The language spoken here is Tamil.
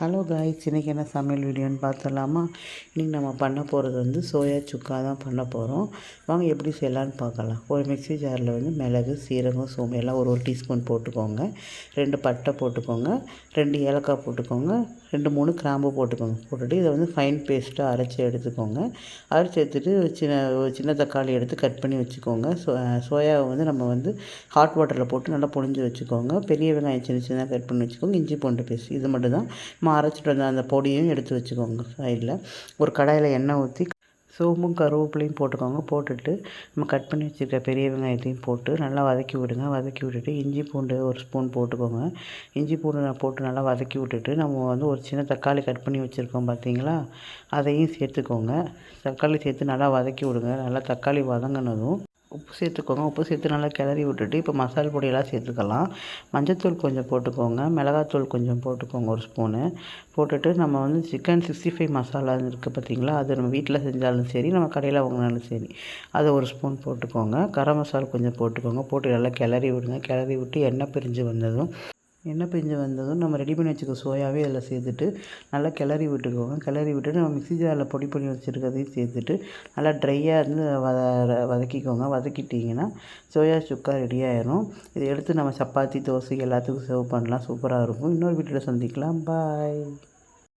ஹலோ காய்ஸ், இன்றைக்கி என்ன சமையல் வீடியோன்னு பார்த்துடலாமா? இன்றைக்கி நம்ம பண்ண போகிறது வந்து சோயா சுக்கா தான் பண்ண போகிறோம். வாங்க எப்படி செய்யலான்னு பார்க்கலாம். ஒரு மிக்ஸி ஜாரில் வந்து மிளகு, சீரகம், சோம்பு எல்லாம் ஒரு டீஸ்பூன் போட்டுக்கோங்க. 2 பட்டை போட்டுக்கோங்க, 2 ஏலக்காய் போட்டுக்கோங்க, 2-3 கிராம்பு போட்டுக்கோங்க. போட்டுட்டு இதை வந்து ஃபைன் பேஸ்ட்டாக அரைச்சி எடுத்துக்கோங்க. அரைச்சி எடுத்துகிட்டு சின்ன தக்காளி எடுத்து கட் பண்ணி வச்சுக்கோங்க. சோயாவை வந்து நம்ம வந்து ஹாட் வாட்டரில் போட்டு நல்லா புழிஞ்சு வச்சுக்கோங்க. பெரிய வெங்காயம் சின்ன கட் பண்ணி வச்சுக்கோங்க. இஞ்சி பூண்டு பேஸ்ட் இது மட்டும் தான். அரைச்சிட்டு வந்த அந்த பொடியும் எடுத்து வச்சுக்கோங்க. சைடில் ஒரு கடாயில் எண்ணெய் ஊற்றி சோம்பும் கருவேப்பிலையும் போட்டுக்கோங்க. போட்டுட்டு நம்ம கட் பண்ணி வச்சுருக்க பெரிய வெங்காயத்தையும் போட்டு நல்லா வதக்கி விடுங்க. வதக்கி விட்டுட்டு இஞ்சி பூண்டு ஒரு ஸ்பூன் போட்டுக்கோங்க. இஞ்சி பூண்டு போட்டு நல்லா வதக்கி விட்டுட்டு நம்ம வந்து ஒரு சின்ன தக்காளி கட் பண்ணி வச்சுருக்கோம் பார்த்தீங்களா, அதையும் சேர்த்துக்கோங்க. தக்காளி சேர்த்து நல்லா வதக்கி விடுங்க. நல்லா தக்காளி வதங்கினதும் உப்பு சேர்த்துக்கோங்க. உப்பு சேர்த்து நல்லா கிளறி விட்டுட்டு இப்போ மசால் பொடியெல்லாம் சேர்த்துக்கலாம். மஞ்சள்தூள் கொஞ்சம் போட்டுக்கோங்க, மிளகாத்தூள் கொஞ்சம் போட்டுக்கோங்க, ஒரு ஸ்பூனு போட்டுட்டு நம்ம வந்து சிக்கன் 65 மசாலா இருக்குது பார்த்தீங்களா, அது நம்ம வீட்டில் செஞ்சாலும் சரி, நம்ம கடையில் வாங்கினாலும் சரி, அதை ஒரு ஸ்பூன் போட்டுக்கோங்க. கரம் மசாலா கொஞ்சம் போட்டுக்கோங்க. போட்டு நல்லா கிளறி விடுங்க. கிளறி விட்டு எண்ணெய் பிரிஞ்சு வந்ததும் நம்ம ரெடி பண்ணி வச்சுக்க சோயாவே அதில் சேர்த்துட்டு நல்லா கிளறி விட்டுக்கோங்க. கிளறி விட்டுட்டு நம்ம மிக்ஸி ஜாரில் பொடி பண்ணி வச்சுருக்கதையும் சேர்த்துட்டு நல்லா ட்ரையாக இருந்து வதக்கிக்கோங்க. வதக்கிட்டிங்கன்னா சோயா சுக்கா ரெடி ஆயிரும். இதை எடுத்து நம்ம சப்பாத்தி, தோசை எல்லாத்துக்கும் சர்வ் பண்ணலாம். சூப்பராக இருக்கும். இன்னொரு வீட்டில் சந்திக்கலாம். பாய்.